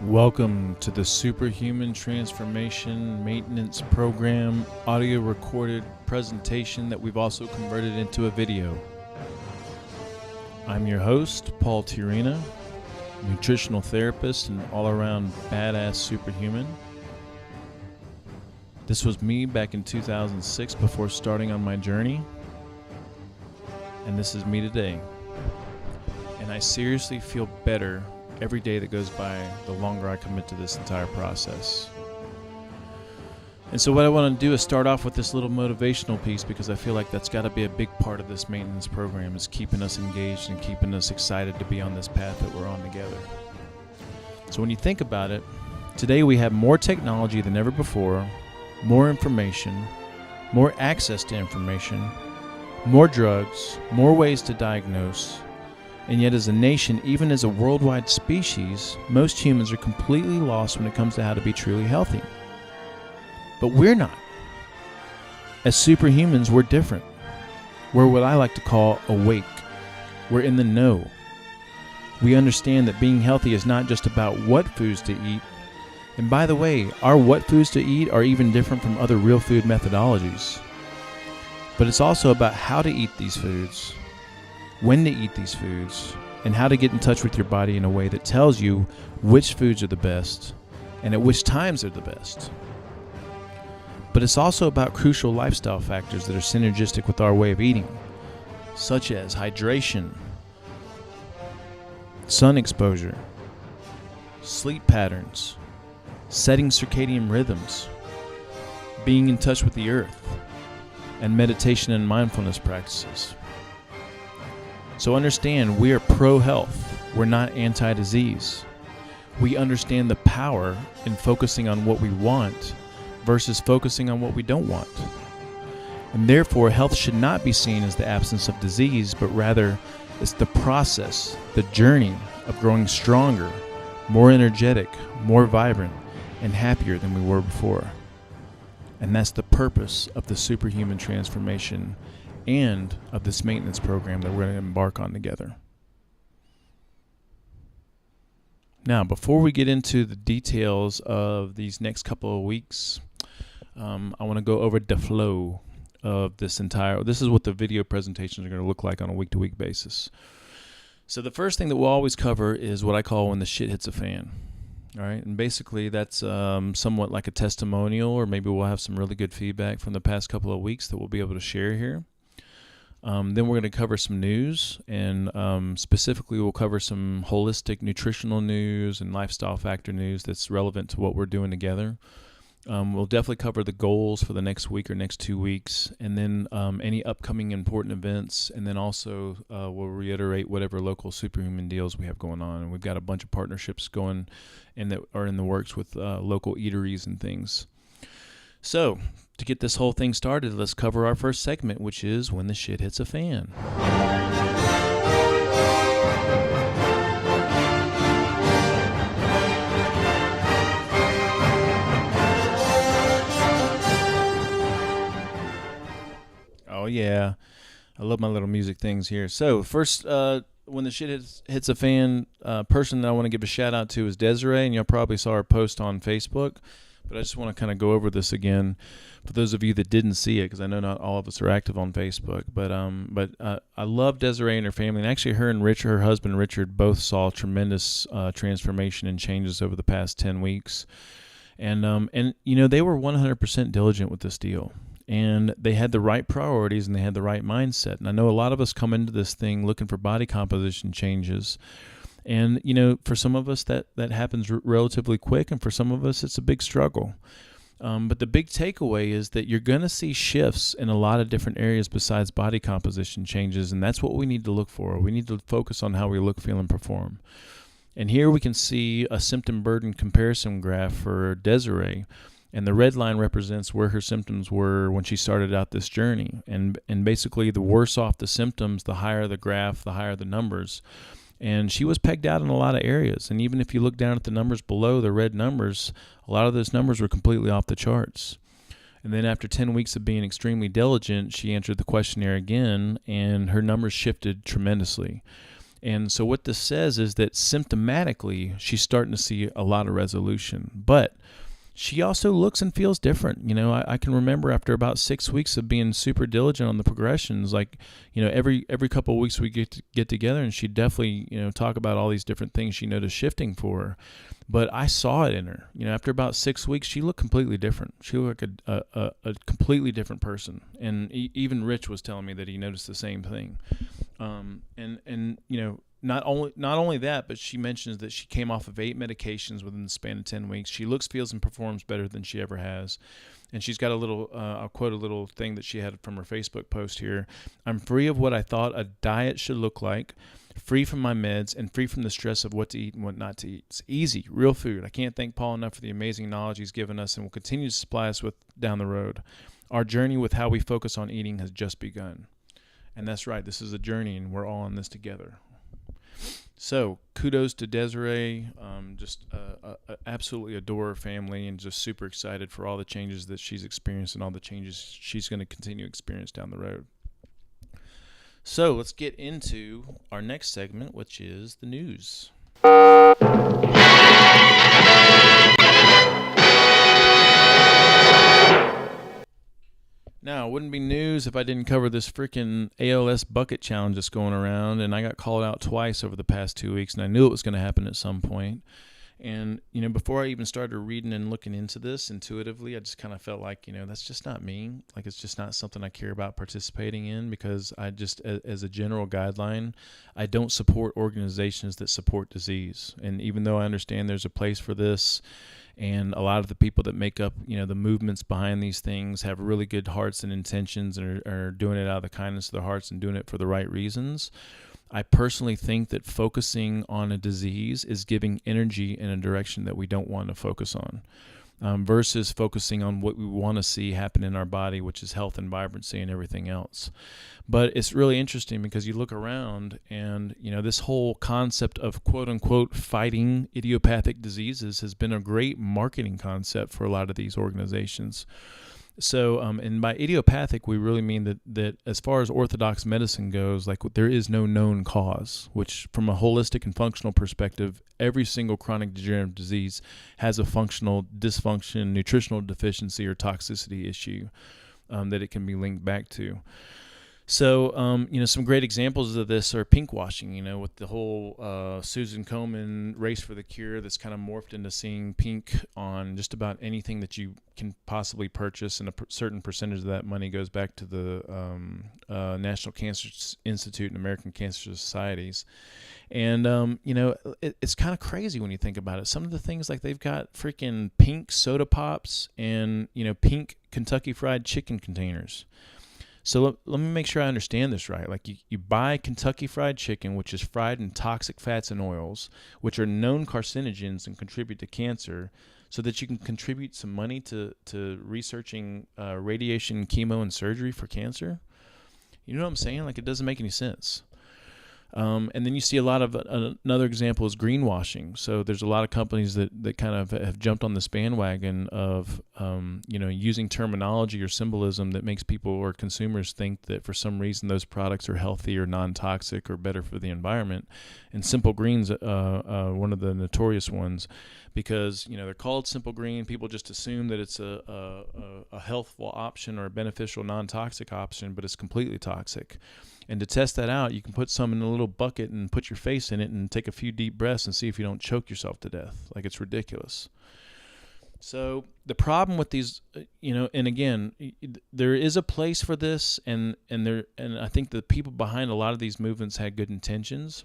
Welcome to the Superhuman Transformation Maintenance Program audio recorded presentation that we've also converted into a video. I'm your host, Paul Tirina, nutritional therapist and all-around badass superhuman. This was me back in 2006 before starting on my journey, and this is me today. And I seriously feel better every day that goes by, the longer I commit to this entire process. And so what I want to do is start off with this little motivational piece, because I feel like that's got to be a big part of this maintenance program, is keeping us engaged and keeping us excited to be on this path that we're on together. So when you think about it, today we have more technology than ever before, more information, more access to information, more drugs, more ways to diagnose. And yet as a nation, even as a worldwide species, most humans are completely lost when it comes to how to be truly healthy. But we're not. As superhumans, we're different. We're what I like to call awake. We're in the know. We understand that being healthy is not just about what foods to eat. And by the way, our what foods to eat are even different from other real food methodologies. But it's also about how to eat these foods, when to eat these foods, and how to get in touch with your body in a way that tells you which foods are the best and at which times they're the best. But it's also about crucial lifestyle factors that are synergistic with our way of eating, such as hydration, sun exposure, sleep patterns, setting circadian rhythms, being in touch with the earth, and meditation and mindfulness practices. So understand, we are pro-health. We're not anti-disease. We understand the power in focusing on what we want versus focusing on what we don't want. And therefore, health should not be seen as the absence of disease, but rather it's the process, the journey of growing stronger, more energetic, more vibrant, and happier than we were before. And that's the purpose of the superhuman transformation and of this maintenance program that we're going to embark on together. Now, before we get into the details of these next couple of weeks, I want to go over the flow of this is what the video presentations are going to look like on a week-to-week basis. So the first thing that we'll always cover is what I call when the shit hits a fan. All right, and basically that's somewhat like a testimonial, or maybe we'll have some really good feedback from the past couple of weeks that we'll be able to share here. Then we're going to cover some news, and specifically we'll cover some holistic nutritional news and lifestyle factor news that's relevant to what we're doing together. We'll definitely cover the goals for the next week or next 2 weeks, and then any upcoming important events, and then also we'll reiterate whatever local superhuman deals we have going on. And we've got a bunch of partnerships going and that are in the works with local eateries and things. So, to get this whole thing started, let's cover our first segment, which is when the shit hits a fan. Oh yeah, I love my little music things here. So first, when the shit hits a fan, person that I want to give a shout out to is Desiree, and y'all probably saw her post on Facebook. But I just want to kind of go over this again for those of you that didn't see it, because I know not all of us are active on Facebook. But I love Desiree and her family, and actually her and Richard, her husband Richard, both saw tremendous transformation and changes over the past 10 weeks. And you know, they were 100% diligent with this deal, and they had the right priorities and they had the right mindset. And I know a lot of us come into this thing looking for body composition changes. And, you know, for some of us that happens relatively quick, and for some of us it's a big struggle. But the big takeaway is that you're going to see shifts in a lot of different areas besides body composition changes, and that's what we need to look for. We need to focus on how we look, feel, and perform. And here we can see a symptom burden comparison graph for Desiree, and the red line represents where her symptoms were when she started out this journey. And basically the worse off the symptoms, the higher the graph, the higher the numbers. And she was pegged out in a lot of areas. And even if you look down at the numbers below, the red numbers, a lot of those numbers were completely off the charts. And then after 10 weeks of being extremely diligent, she answered the questionnaire again, and her numbers shifted tremendously. And so what this says is that symptomatically, she's starting to see a lot of resolution. But she also looks and feels different. I can remember after about 6 weeks of being super diligent on the progressions, like, every couple of weeks we get together, and she'd definitely, talk about all these different things she noticed shifting for her. But I saw it in her. After about 6 weeks, she looked completely different. She looked like a completely different person. And even Rich was telling me that he noticed the same thing. Not only that, but she mentions that she came off of 8 medications within the span of 10 weeks. She looks, feels, and performs better than she ever has. And she's got a little, I'll quote a little thing that she had from her Facebook post here. "I'm free of what I thought a diet should look like, free from my meds, and free from the stress of what to eat and what not to eat. It's easy, real food. I can't thank Paul enough for the amazing knowledge he's given us and will continue to supply us with down the road. Our journey with how we focus on eating has just begun." And that's right. This is a journey, and we're all on this together. So kudos to Desiree. Just absolutely adore her family, and just super excited for all the changes that she's experienced and all the changes she's going to continue to experience down the road. So let's get into our next segment, which is the news. Now, it wouldn't be news if I didn't cover this freaking ALS bucket challenge that's going around, and I got called out twice over the past 2 weeks, and I knew it was going to happen at some point. And, before I even started reading and looking into this intuitively, I just kind of felt like, that's just not me. Like, it's just not something I care about participating in, because I just, as a general guideline, I don't support organizations that support disease. And even though I understand there's a place for this, and a lot of the people that make up, the movements behind these things have really good hearts and intentions, and are doing it out of the kindness of their hearts and doing it for the right reasons, I personally think that focusing on a disease is giving energy in a direction that we don't want to focus on, versus focusing on what we want to see happen in our body, which is health and vibrancy and everything else. But it's really interesting because you look around and, this whole concept of quote unquote fighting idiopathic diseases has been a great marketing concept for a lot of these organizations. So, and by idiopathic, we really mean that as far as orthodox medicine goes, like, there is no known cause, which from a holistic and functional perspective, every single chronic degenerative disease has a functional dysfunction, nutritional deficiency, or toxicity issue that it can be linked back to. So, some great examples of this are pink washing, with the whole Susan Komen race for the cure that's kind of morphed into seeing pink on just about anything that you can possibly purchase, and a certain percentage of that money goes back to the National Cancer Institute and American Cancer Societies. And, it's kind of crazy when you think about it. Some of the things, like, they've got freaking pink soda pops and, pink Kentucky Fried Chicken containers. So let me make sure I understand this right. Like, you buy Kentucky Fried Chicken, which is fried in toxic fats and oils, which are known carcinogens and contribute to cancer, so that you can contribute some money to researching radiation, chemo, and surgery for cancer. You know what I'm saying? Like, it doesn't make any sense. And then you see a lot of another example is greenwashing. So there's a lot of companies that kind of have jumped on this bandwagon of, using terminology or symbolism that makes people or consumers think that for some reason those products are healthy or non-toxic or better for the environment. And Simple Green's one of the notorious ones, because, they're called Simple Green. People just assume that it's a healthful option or a beneficial non-toxic option, but it's completely toxic. And to test that out, you can put some in a little bucket and put your face in it and take a few deep breaths and see if you don't choke yourself to death. Like, it's ridiculous. So the problem with these, and again, there is a place for this, and I think the people behind a lot of these movements had good intentions.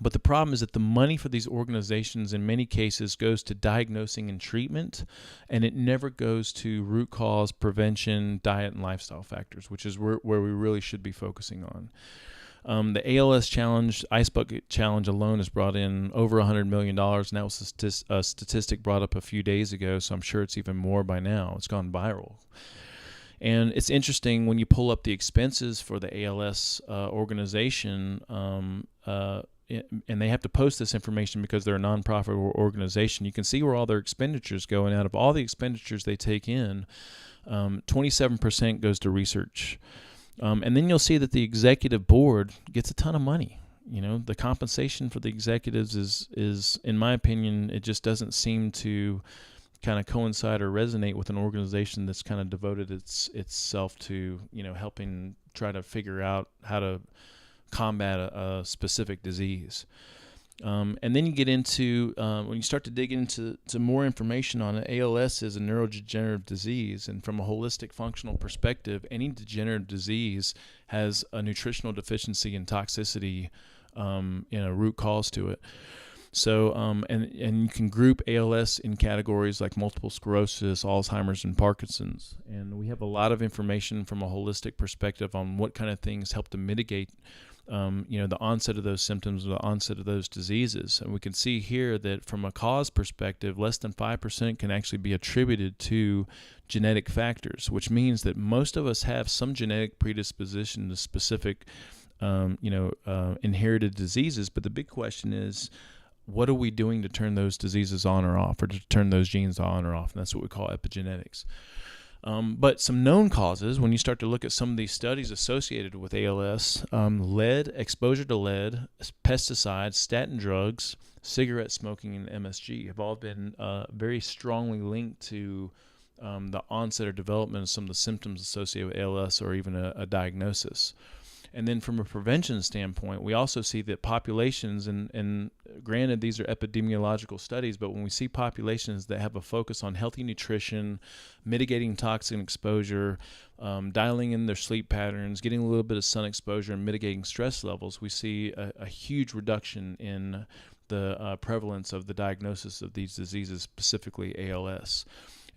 But the problem is that the money for these organizations in many cases goes to diagnosing and treatment, and it never goes to root cause, prevention, diet, and lifestyle factors, which is where we really should be focusing on. The ALS Challenge, Ice Bucket Challenge alone has brought in over $100 million, and that was a statistic brought up a few days ago, so I'm sure it's even more by now. It's gone viral. And it's interesting when you pull up the expenses for the ALS organization, and they have to post this information because they're a nonprofit organization. You can see where all their expenditures go, and out of all the expenditures they take in, 27% goes to research. And then you'll see that the executive board gets a ton of money. the compensation for the executives is in my opinion, it just doesn't seem to kind of coincide or resonate with an organization that's kind of devoted itself to helping try to figure out how to combat a specific disease. And then you get into when you start to dig into more information on it. ALS is a neurodegenerative disease, and from a holistic functional perspective, any degenerative disease has a nutritional deficiency and toxicity, root cause to it. So, and you can group ALS in categories like multiple sclerosis, Alzheimer's, and Parkinson's. And we have a lot of information from a holistic perspective on what kind of things help to mitigate, the onset of those symptoms or the onset of those diseases. And we can see here that from a cause perspective, less than 5% can actually be attributed to genetic factors, which means that most of us have some genetic predisposition to specific, inherited diseases. But the big question is, what are we doing to turn those diseases on or off, or to turn those genes on or off? And that's what we call epigenetics. But some known causes, when you start to look at some of these studies associated with ALS, lead, exposure to lead, pesticides, statin drugs, cigarette smoking, and MSG have all been very strongly linked to the onset or development of some of the symptoms associated with ALS, or even a diagnosis. And then from a prevention standpoint, we also see that populations, and granted these are epidemiological studies, but when we see populations that have a focus on healthy nutrition, mitigating toxin exposure, dialing in their sleep patterns, getting a little bit of sun exposure, and mitigating stress levels, we see a huge reduction in the prevalence of the diagnosis of these diseases, specifically ALS.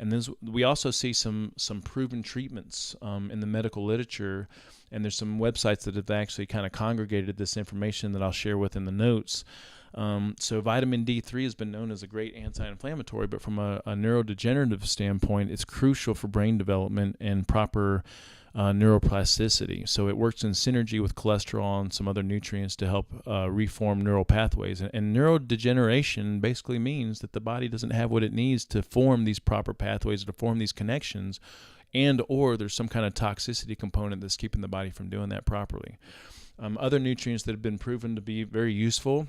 And then we also see some proven treatments in the medical literature, and there's some websites that have actually kind of congregated this information that I'll share within the notes. So vitamin D3 has been known as a great anti-inflammatory, but from a neurodegenerative standpoint, it's crucial for brain development and proper neuroplasticity. So it works in synergy with cholesterol and some other nutrients to help reform neural pathways. And neurodegeneration basically means that the body doesn't have what it needs to form these proper pathways, to form these connections, and or there's some kind of toxicity component that's keeping the body from doing that properly. Other nutrients that have been proven to be very useful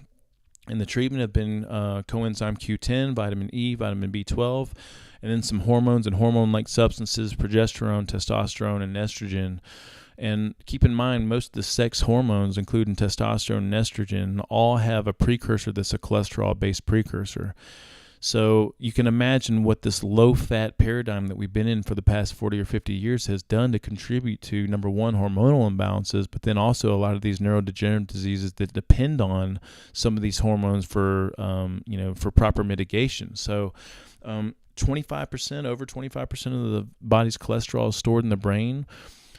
in the treatment have been coenzyme Q10, vitamin E, vitamin B12, and then some hormones and hormone-like substances, progesterone, testosterone, and estrogen. And keep in mind, most of the sex hormones, including testosterone and estrogen, all have a precursor that's a cholesterol-based precursor. So you can imagine what this low-fat paradigm that we've been in for the past 40 or 50 years has done to contribute to, number one, hormonal imbalances, but then also a lot of these neurodegenerative diseases that depend on some of these hormones for proper mitigation. So 25%, over 25% of the body's cholesterol is stored in the brain.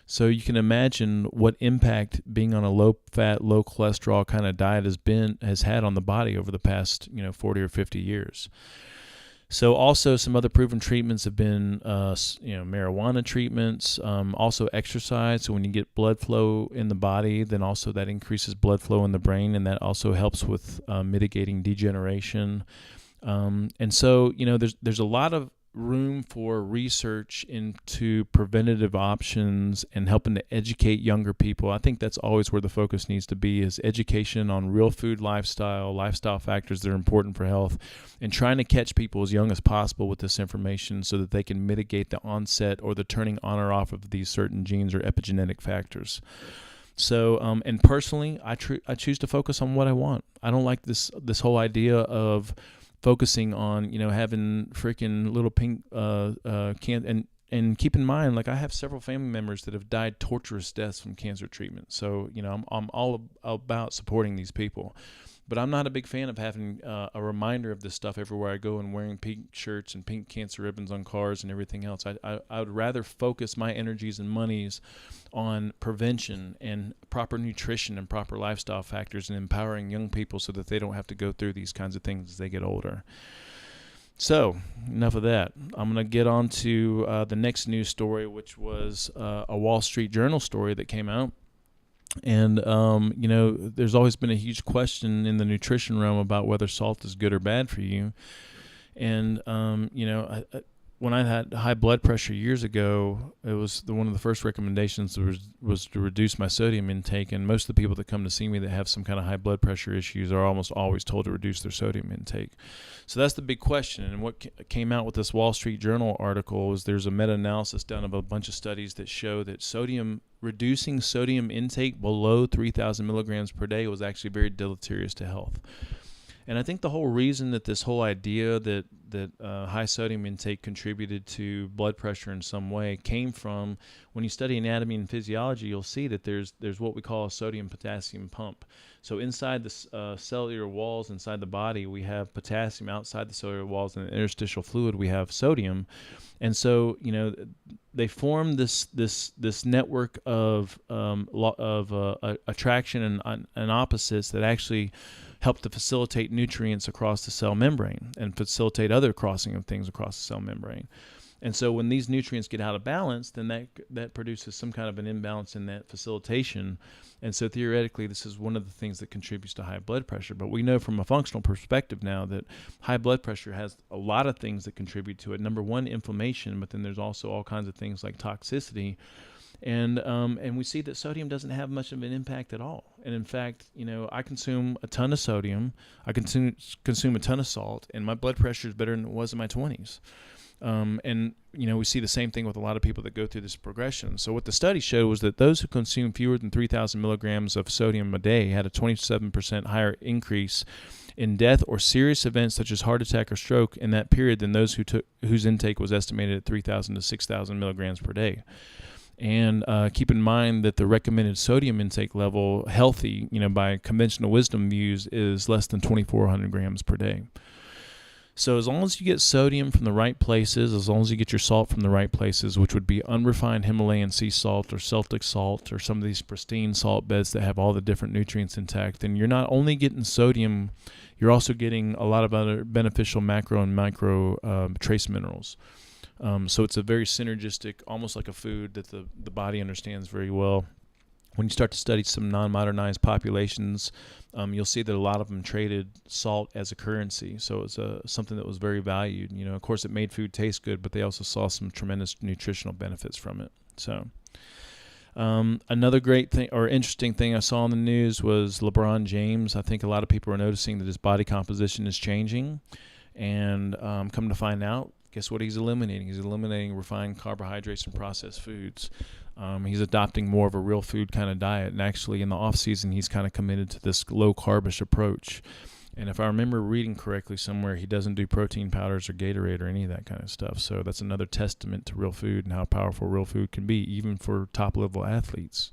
So you can imagine what impact being on a low-fat, low-cholesterol kind of diet has had on the body over the past 40 or 50 years. So also some other proven treatments have been marijuana treatments, also exercise. So when you get blood flow in the body, then also that increases blood flow in the brain, and that also helps with mitigating degeneration. And so there's a lot of room for research into preventative options and helping to educate younger people. I think that's always where the focus needs to be, is education on real food lifestyle factors that are important for health, and trying to catch people as young as possible with this information so that they can mitigate the onset or the turning on or off of these certain genes or epigenetic factors. So, and personally, I choose to focus on what I want. I don't like this whole idea of focusing on, having freaking little pink and keep in mind, like, I have several family members that have died torturous deaths from cancer treatment. So, I'm all about supporting these people. But I'm not a big fan of having a reminder of this stuff everywhere I go and wearing pink shirts and pink cancer ribbons on cars and everything else. I would rather focus my energies and monies on prevention and proper nutrition and proper lifestyle factors and empowering young people so that they don't have to go through these kinds of things as they get older. So, enough of that. I'm going to get on to the next news story, which was a Wall Street Journal story that came out. And, there's always been a huge question in the nutrition realm about whether salt is good or bad for you. And, when I had high blood pressure years ago, it was one of the first recommendations was to reduce my sodium intake. And most of the people that come to see me that have some kind of high blood pressure issues are almost always told to reduce their sodium intake. So that's the big question. And what came out with this Wall Street Journal article is there's a meta-analysis done of a bunch of studies that show that reducing sodium intake below 3,000 milligrams per day was actually very deleterious to health. And I think the whole reason that this whole idea that high sodium intake contributed to blood pressure in some way came from, when you study anatomy and physiology, you'll see that there's what we call a sodium-potassium pump. So inside the cellular walls inside the body, we have potassium. Outside the cellular walls in the interstitial fluid, we have sodium. And so, they form this network of attraction and opposites that actually help to facilitate nutrients across the cell membrane and facilitate other crossing of things across the cell membrane. And so when these nutrients get out of balance, then that produces some kind of an imbalance in that facilitation. And so theoretically, this is one of the things that contributes to high blood pressure. But we know from a functional perspective now that high blood pressure has a lot of things that contribute to it. Number one, inflammation, but then there's also all kinds of things like toxicity. And we see that sodium doesn't have much of an impact at all. And in fact, I consume a ton of sodium, I consume a ton of salt, and my blood pressure is better than it was in my 20s. And we see the same thing with a lot of people that go through this progression. So what the study showed was that those who consume fewer than 3,000 milligrams of sodium a day had a 27% higher increase in death or serious events such as heart attack or stroke in that period than those whose intake was estimated at 3,000 to 6,000 milligrams per day. And keep in mind that the recommended sodium intake level, healthy, by conventional wisdom views, is less than 2,400 grams per day. So as long as you get sodium from the right places, as long as you get your salt from the right places, which would be unrefined Himalayan sea salt or Celtic salt or some of these pristine salt beds that have all the different nutrients intact, then you're not only getting sodium, you're also getting a lot of other beneficial macro and micro trace minerals. So it's a very synergistic, almost like a food that the body understands very well. When you start to study some non-modernized populations, you'll see that a lot of them traded salt as a currency. So it's something that was very valued. Of course, it made food taste good, but they also saw some tremendous nutritional benefits from it. So another great thing or interesting thing I saw in the news was LeBron James. I think a lot of people are noticing that his body composition is changing. And come to find out, guess what he's eliminating? He's eliminating refined carbohydrates and processed foods. He's adopting more of a real food kind of diet. And actually, in the off season, he's kind of committed to this low carbish approach. And if I remember reading correctly somewhere, he doesn't do protein powders or Gatorade or any of that kind of stuff. So that's another testament to real food and how powerful real food can be, even for top level athletes.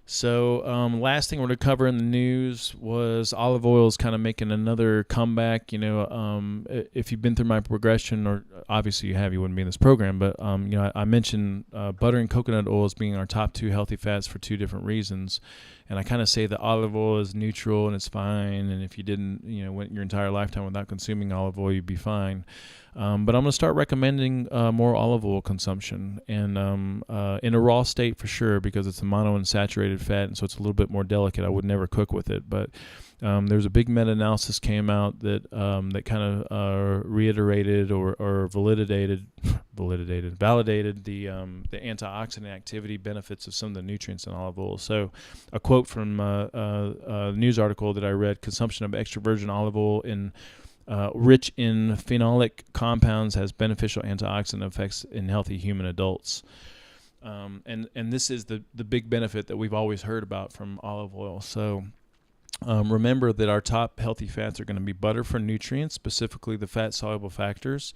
So last thing we're going to cover in the news was olive oil is kind of making another comeback. If you've been through my progression, or obviously you have, you wouldn't be in this program, but I mentioned butter and coconut oil as being our top two healthy fats for two different reasons. And I kind of say that olive oil is neutral and it's fine. And if you didn't, went your entire lifetime without consuming olive oil, you'd be fine. But I'm going to start recommending more olive oil consumption, and in a raw state for sure, because it's a monounsaturated fat, and so it's a little bit more delicate. I would never cook with it, but there's a big meta-analysis came out that kind of reiterated or validated the antioxidant activity benefits of some of the nutrients in olive oil. So a quote from a news article that I read: consumption of extra virgin olive oil rich in phenolic compounds has beneficial antioxidant effects in healthy human adults. And this is the big benefit that we've always heard about from olive oil. So remember that our top healthy fats are going to be butter for nutrients, specifically the fat-soluble factors.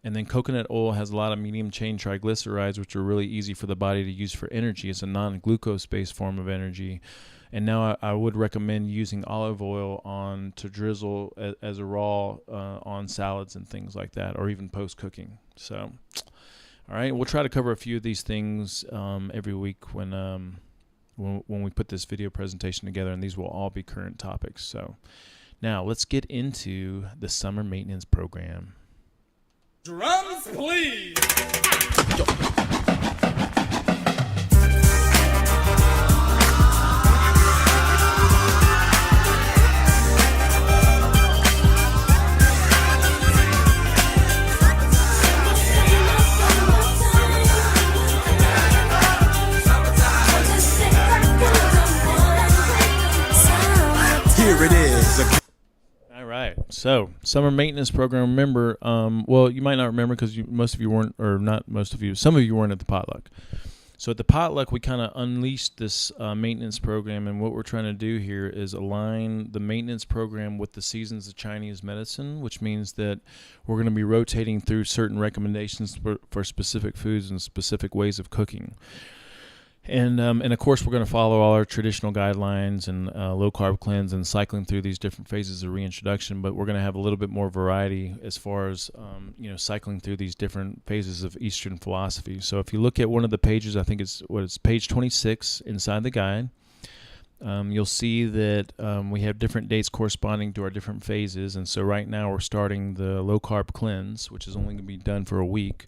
And then coconut oil has a lot of medium-chain triglycerides, which are really easy for the body to use for energy. It's a non-glucose-based form of energy. And now I would recommend using olive oil to drizzle as a raw on salads and things like that, or even post-cooking. So, all right, we'll try to cover a few of these things every week when we put this video presentation together, and these will all be current topics. So now let's get into the summer maintenance program. Drums, please. So, summer maintenance program. Remember, well, you might not remember because most of you weren't, or not most of you, some of you weren't at the potluck. So at the potluck, we kind of unleashed this maintenance program, and what we're trying to do here is align the maintenance program with the seasons of Chinese medicine, which means that we're going to be rotating through certain recommendations for specific foods and specific ways of cooking. And of course, we're going to follow all our traditional guidelines and low-carb cleanse and cycling through these different phases of reintroduction, but we're going to have a little bit more variety as far as cycling through these different phases of Eastern philosophy. So if you look at one of the pages, I think it's page 26 inside the guide, you'll see that we have different dates corresponding to our different phases. And so right now we're starting the low-carb cleanse, which is only going to be done for a week.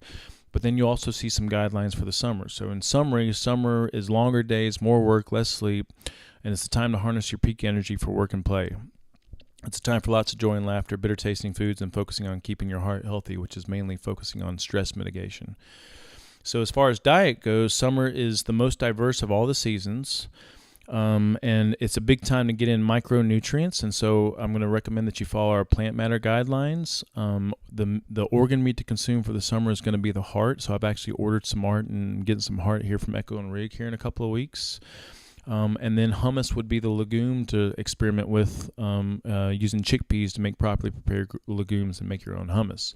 But then you also see some guidelines for the summer. So in summary, summer is longer days, more work, less sleep, and it's the time to harness your peak energy for work and play. It's a time for lots of joy and laughter, bitter tasting foods, and focusing on keeping your heart healthy, which is mainly focusing on stress mitigation. So as far as diet goes, summer is the most diverse of all the seasons. And it's a big time to get in micronutrients, and so I'm going to recommend that you follow our plant matter guidelines. The organ meat to consume for the summer is going to be the heart, so I've actually ordered some heart and getting some heart here from Echo and Rig here in a couple of weeks. And then hummus would be the legume to experiment with, using chickpeas to make properly prepared legumes and make your own hummus.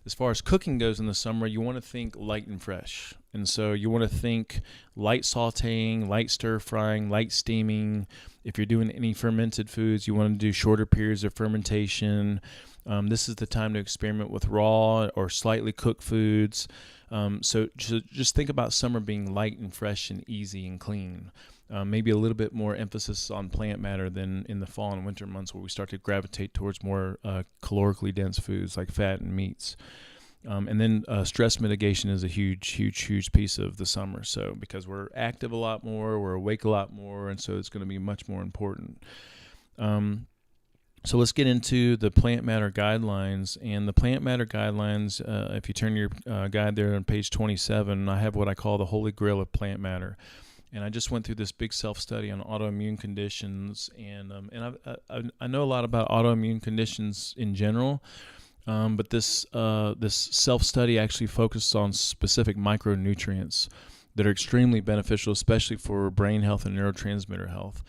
As far as cooking goes in the summer, you want to think light and fresh. And so you want to think light sautéing, light stir frying, light steaming. If you're doing any fermented foods, you want to do shorter periods of fermentation. This is the time to experiment with raw or slightly cooked foods. So just think about summer being light and fresh and easy and clean. Maybe a little bit more emphasis on plant matter than in the fall and winter months, where we start to gravitate towards more calorically dense foods like fat and meats. And then stress mitigation is a huge piece of the summer. So because we're active a lot more, we're awake a lot more, and so it's going to be much more important. So let's get into the plant matter guidelines. And the plant matter guidelines, if you turn your guide there on page 27, I have what I call the holy grail of plant matter. And I just went through this big self-study on autoimmune conditions, and I know a lot about autoimmune conditions in general, but this self-study actually focused on specific micronutrients that are extremely beneficial, especially for brain health and neurotransmitter health.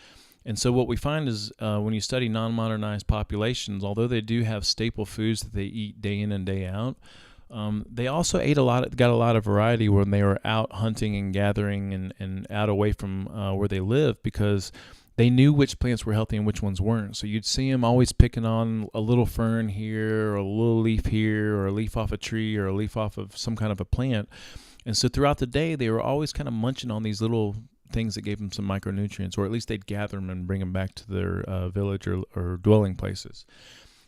And so what we find is when you study non-modernized populations, although they do have staple foods that they eat day in and day out, they also got a lot of variety when they were out hunting and gathering and out away from where they live, because they knew which plants were healthy and which ones weren't. So you'd see them always picking on a little fern here, or a little leaf here, or a leaf off a tree, or a leaf off of some kind of a plant. And so throughout the day, they were always kind of munching on these little things that gave them some micronutrients, or at least they'd gather them and bring them back to their village or dwelling places.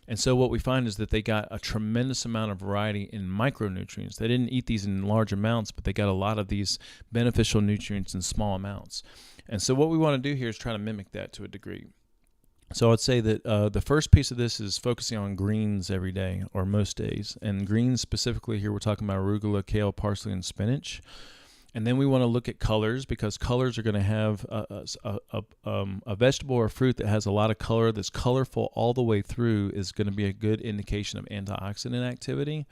And so what we find is that they got a tremendous amount of variety in micronutrients. They didn't eat these in large amounts, but they got a lot of these beneficial nutrients in small amounts. And so what we want to do here is try to mimic that to a degree. So I'd say that the first piece of this is focusing on greens every day, or most days. And greens specifically here, we're talking about arugula, kale, parsley, and spinach. And then we want to look at colors, because colors are going to have a vegetable or fruit that has a lot of color, that's colorful all the way through, is going to be a good indication of antioxidant activity.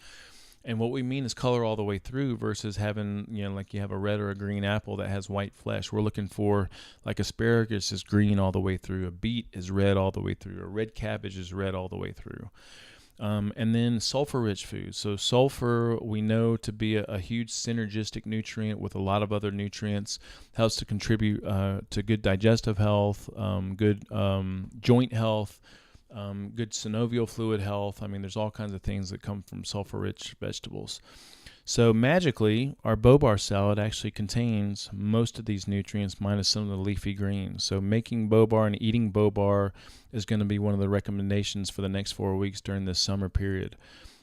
And what we mean is color all the way through versus having, like you have a red or a green apple that has white flesh. We're looking for, like, asparagus is green all the way through, a beet is red all the way through, a red cabbage is red all the way through. And then sulfur-rich foods. So sulfur, we know to be a huge synergistic nutrient with a lot of other nutrients, helps to contribute to good digestive health, good joint health, good synovial fluid health. I mean, there's all kinds of things that come from sulfur-rich vegetables. So magically, our Bobar salad actually contains most of these nutrients minus some of the leafy greens. So making Bobar and eating Bobar is going to be one of the recommendations for the next 4 weeks during this summer period.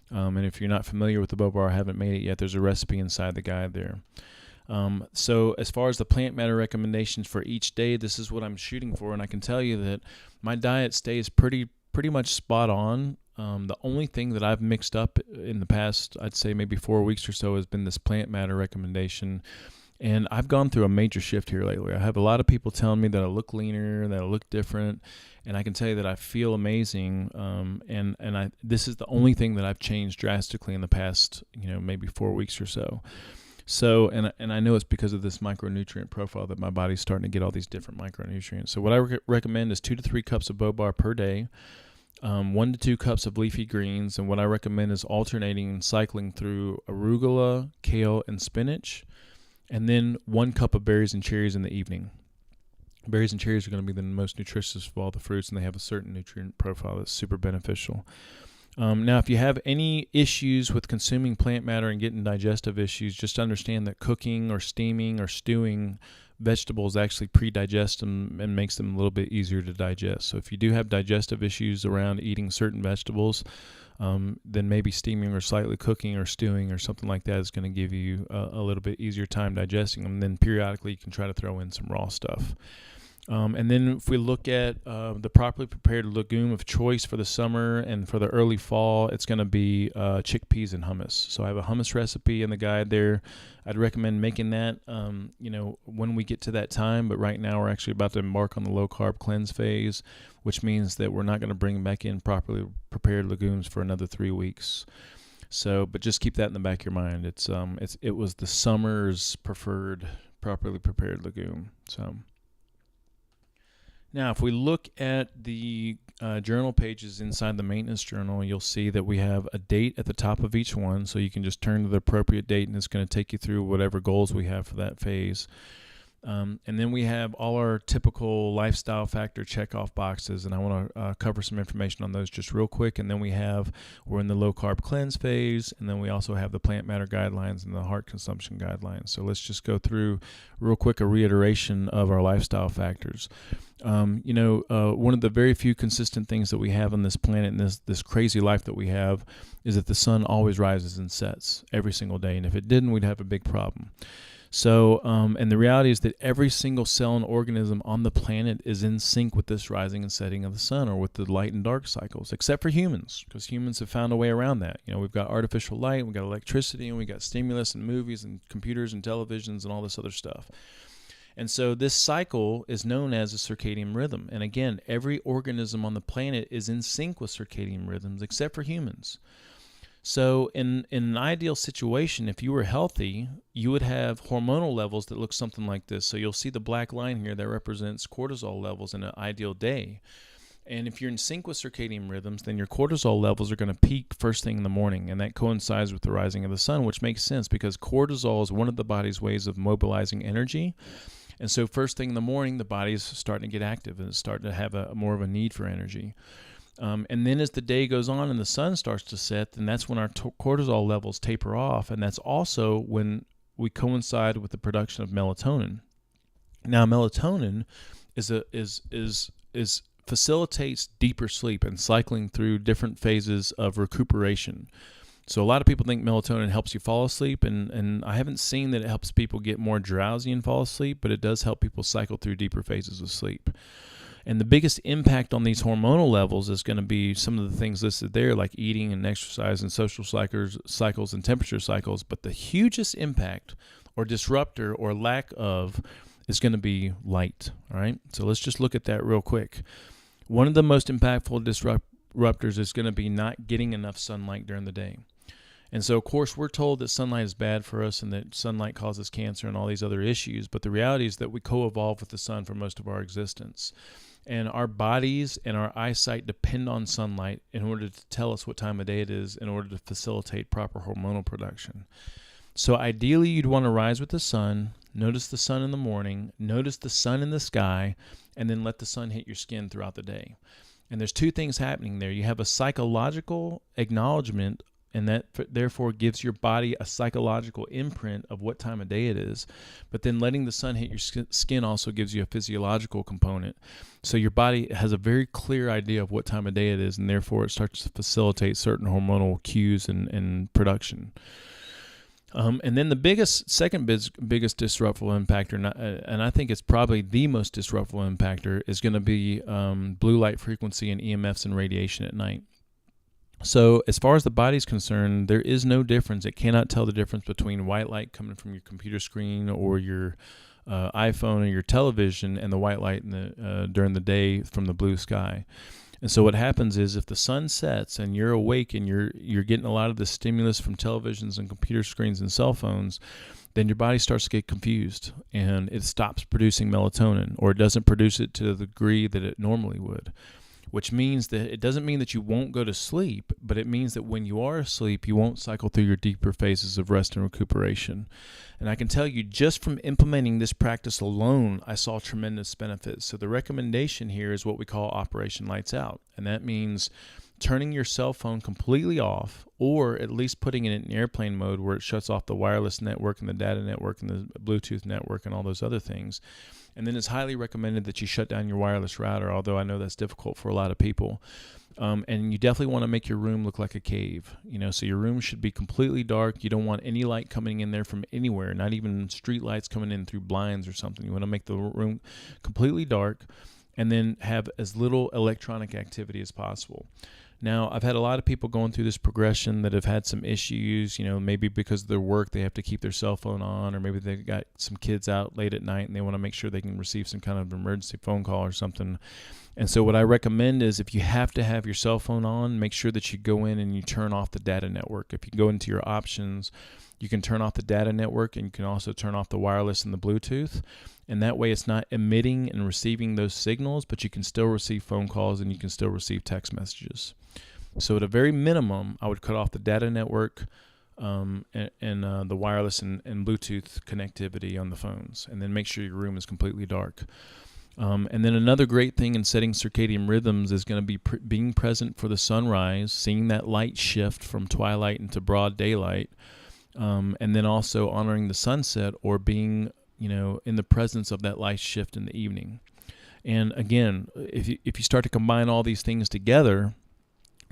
And if you're not familiar with the Bobar, haven't made it yet, there's a recipe inside the guide there. So as far as the plant matter recommendations for each day, this is what I'm shooting for. And I can tell you that my diet stays pretty much spot on. The only thing that I've mixed up in the past, I'd say maybe 4 weeks or so, has been this plant matter recommendation. And I've gone through a major shift here lately. I have a lot of people telling me that I look leaner, that I look different, and I can tell you that I feel amazing. This is the only thing that I've changed drastically in the past, maybe 4 weeks or so. So, and I know it's because of this micronutrient profile that my body's starting to get all these different micronutrients. So what I recommend is 2 to 3 cups of Bobar per day, 1 to 2 cups of leafy greens, and what I recommend is alternating and cycling through arugula, kale, and spinach, and then 1 cup of berries and cherries in the evening. Berries and cherries are going to be the most nutritious of all the fruits, and they have a certain nutrient profile that's super beneficial. Now, if you have any issues with consuming plant matter and getting digestive issues, just understand that cooking or steaming or stewing vegetables actually pre-digest them and makes them a little bit easier to digest. So if you do have digestive issues around eating certain vegetables, then maybe steaming or slightly cooking or stewing or something like that is going to give you a little bit easier time digesting them. Then periodically you can try to throw in some raw stuff. And then if we look at the properly prepared legume of choice for the summer and for the early fall, it's going to be chickpeas and hummus. So I have a hummus recipe in the guide there. I'd recommend making that, when we get to that time. But right now we're actually about to embark on the low-carb cleanse phase, which means that we're not going to bring back in properly prepared legumes for another 3 weeks. So, but just keep that in the back of your mind. It was the summer's preferred properly prepared legume. So. Now, if we look at the journal pages inside the maintenance journal, you'll see that we have a date at the top of each one, so you can just turn to the appropriate date, and it's going to take you through whatever goals we have for that phase. And then we have all our typical lifestyle factor checkoff boxes, and I want to cover some information on those just real quick. And then we're in the low-carb cleanse phase, and then we also have the plant matter guidelines and the heart consumption guidelines. So let's just go through real quick a reiteration of our lifestyle factors. One of the very few consistent things that we have on this planet and this crazy life that we have is that the sun always rises and sets every single day, and if it didn't, we'd have a big problem. So, and the reality is that every single cell and organism on the planet is in sync with this rising and setting of the sun, or with the light and dark cycles, except for humans, because humans have found a way around that. We've got artificial light, we've got electricity, and we've got stimulus and movies and computers and televisions and all this other stuff. And so this cycle is known as a circadian rhythm. And again, every organism on the planet is in sync with circadian rhythms, except for humans. So in an ideal situation, if you were healthy, you would have hormonal levels that look something like this. So you'll see the black line here that represents cortisol levels in an ideal day. And if you're in sync with circadian rhythms, then your cortisol levels are going to peak first thing in the morning, and that coincides with the rising of the sun, which makes sense because cortisol is one of the body's ways of mobilizing energy. And so first thing in the morning, the body is starting to get active and it's starting to have more of a need for energy. And then as the day goes on and the sun starts to set, then that's when our cortisol levels taper off, and that's also when we coincide with the production of melatonin. Now, melatonin facilitates deeper sleep and cycling through different phases of recuperation. So a lot of people think melatonin helps you fall asleep, and I haven't seen that it helps people get more drowsy and fall asleep, but it does help people cycle through deeper phases of sleep. And the biggest impact on these hormonal levels is going to be some of the things listed there, like eating and exercise and social cycles and temperature cycles. But the hugest impact or disruptor or lack of is going to be light. All right. So let's just look at that real quick. One of the most impactful disruptors is going to be not getting enough sunlight during the day. And so, of course, we're told that sunlight is bad for us and that sunlight causes cancer and all these other issues. But the reality is that we co-evolve with the sun for most of our existence. And our bodies and our eyesight depend on sunlight in order to tell us what time of day it is, in order to facilitate proper hormonal production. So ideally, you'd want to rise with the sun, notice the sun in the morning, notice the sun in the sky, and then let the sun hit your skin throughout the day. And there's two things happening there. You have a psychological acknowledgement, and that therefore gives your body a psychological imprint of what time of day it is. But then letting the sun hit your skin also gives you a physiological component. So your body has a very clear idea of what time of day it is, and therefore it starts to facilitate certain hormonal cues and production. And then the second biggest disruptive impactor, and I think it's probably the most disruptive impactor, is going to be blue light frequency and EMFs and radiation at night. So as far as the body's concerned, there is no difference. It cannot tell the difference between white light coming from your computer screen or your iPhone or your television and the white light during the day from the blue sky. And so what happens is if the sun sets and you're awake and you're getting a lot of the stimulus from televisions and computer screens and cell phones, then your body starts to get confused and it stops producing melatonin, or it doesn't produce it to the degree that it normally would. Which means that it doesn't mean that you won't go to sleep, but it means that when you are asleep, you won't cycle through your deeper phases of rest and recuperation. And I can tell you, just from implementing this practice alone, I saw tremendous benefits. So the recommendation here is what we call Operation Lights Out. And that means turning your cell phone completely off, or at least putting it in airplane mode where it shuts off the wireless network and the data network and the Bluetooth network and all those other things. And then it's highly recommended that you shut down your wireless router, although I know that's difficult for a lot of people. And you definitely want to make your room look like a cave. So your room should be completely dark. You don't want any light coming in there from anywhere, not even street lights coming in through blinds or something. You want to make the room completely dark and then have as little electronic activity as possible. Now, I've had a lot of people going through this progression that have had some issues, maybe because of their work, they have to keep their cell phone on, or maybe they've got some kids out late at night and they want to make sure they can receive some kind of emergency phone call or something. And so what I recommend is if you have to have your cell phone on, make sure that you go in and you turn off the data network. If you go into your options, you can turn off the data network, and you can also turn off the wireless and the Bluetooth. And that way it's not emitting and receiving those signals, but you can still receive phone calls and you can still receive text messages. So at a very minimum, I would cut off the data network and the wireless and Bluetooth connectivity on the phones, and then make sure your room is completely dark. And then another great thing in setting circadian rhythms is going to be being present for the sunrise, seeing that light shift from twilight into broad daylight, and then also honoring the sunset, or being in the presence of that light shift in the evening. And again, if you start to combine all these things together,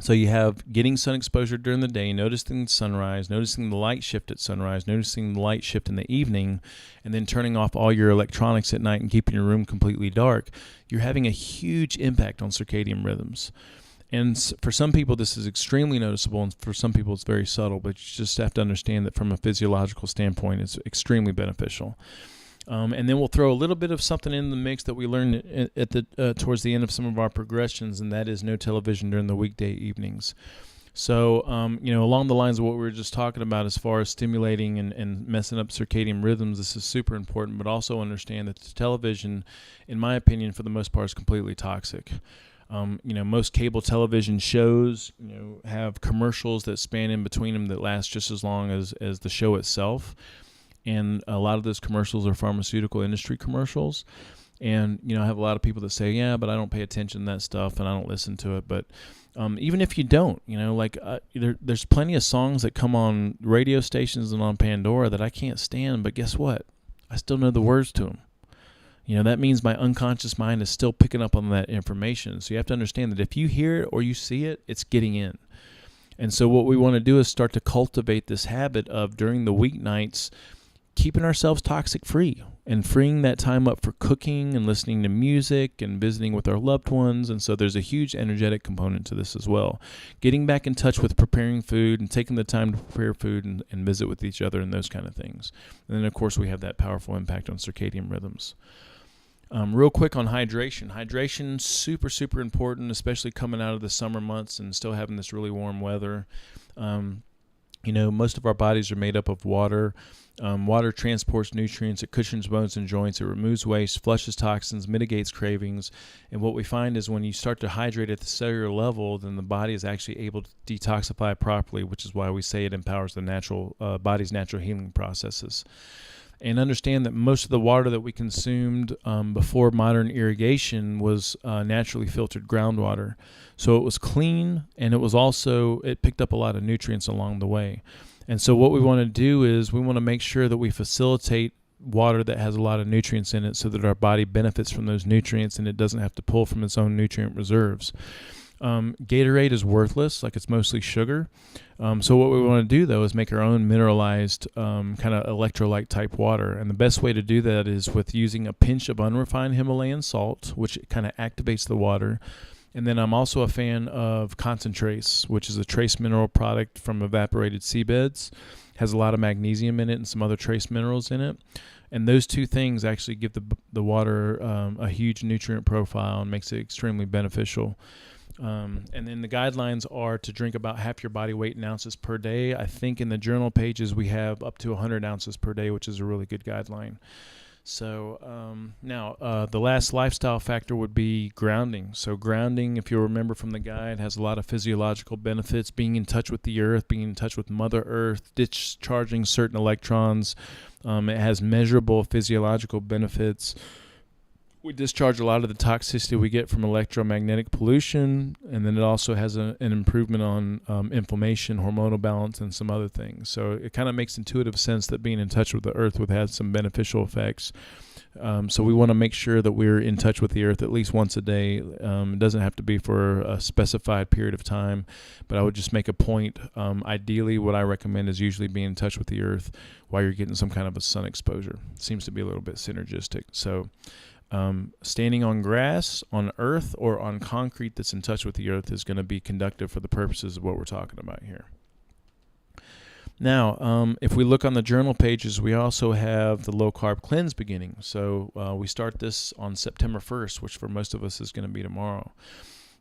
so you have getting sun exposure during the day, noticing sunrise, noticing the light shift at sunrise, noticing the light shift in the evening, and then turning off all your electronics at night and keeping your room completely dark, you're having a huge impact on circadian rhythms. And for some people, this is extremely noticeable, and for some people, it's very subtle, but you just have to understand that from a physiological standpoint, it's extremely beneficial. And then we'll throw a little bit of something in the mix that we learned at towards the end of some of our progressions, and that is no television during the weekday evenings. So, along the lines of what we were just talking about as far as stimulating and messing up circadian rhythms, this is super important, but also understand that the television, in my opinion, for the most part, is completely toxic. Most cable television shows, have commercials that span in between them that last just as long as the show itself. And a lot of those commercials are pharmaceutical industry commercials. And, I have a lot of people that say, yeah, but I don't pay attention to that stuff and I don't listen to it. But even if you don't, there's plenty of songs that come on radio stations and on Pandora that I can't stand. But guess what? I still know the words to them. That means my unconscious mind is still picking up on that information. So you have to understand that if you hear it or you see it, it's getting in. And so what we want to do is start to cultivate this habit of, during the weeknights, keeping ourselves toxic free and freeing that time up for cooking and listening to music and visiting with our loved ones. And so there's a huge energetic component to this as well. Getting back in touch with preparing food and taking the time to prepare food and visit with each other and those kind of things. And then, of course, we have that powerful impact on circadian rhythms. Real quick on hydration. Hydration, super, super important, especially coming out of the summer months and still having this really warm weather. Most of our bodies are made up of water. Water transports nutrients, it cushions bones and joints, it removes waste, flushes toxins, mitigates cravings. And what we find is when you start to hydrate at the cellular level, then the body is actually able to detoxify properly, which is why we say it empowers the body's natural healing processes. And understand that most of the water that we consumed before modern irrigation was naturally filtered groundwater. So it was clean, and it picked up a lot of nutrients along the way. And so what we want to do is we want to make sure that we facilitate water that has a lot of nutrients in it so that our body benefits from those nutrients and it doesn't have to pull from its own nutrient reserves. Gatorade is worthless, like it's mostly sugar. So what we want to do, though, is make our own mineralized kind of electrolyte type water. And the best way to do that is with using a pinch of unrefined Himalayan salt, which kind of activates the water, And then I'm also a fan of Concentrace, which is a trace mineral product from evaporated seabeds. Has a lot of magnesium in it and some other trace minerals in it. And those two things actually give the water a huge nutrient profile and makes it extremely beneficial. And then the guidelines are to drink about half your body weight in ounces per day. I think in the journal pages we have up to 100 ounces per day, which is a really good guideline. So now the last lifestyle factor would be grounding. So grounding, if you'll remember from the guide, has a lot of physiological benefits, being in touch with the earth, being in touch with Mother Earth, discharging certain electrons. It has measurable physiological benefits. We discharge a lot of the toxicity we get from electromagnetic pollution, and then it also has an improvement on inflammation, hormonal balance, and some other things. So it kind of makes intuitive sense that being in touch with the earth would have some beneficial effects. So we want to make sure that we're in touch with the earth at least once a day. It doesn't have to be for a specified period of time, but I would just make a point. Ideally, what I recommend is usually being in touch with the earth while you're getting some kind of a sun exposure. It seems to be a little bit synergistic. So standing on grass, on earth, or on concrete that's in touch with the earth is going to be conductive for the purposes of what we're talking about here. Now, if we look on the journal pages, we also have the low-carb cleanse beginning. So we start this on September 1st, which for most of us is going to be tomorrow.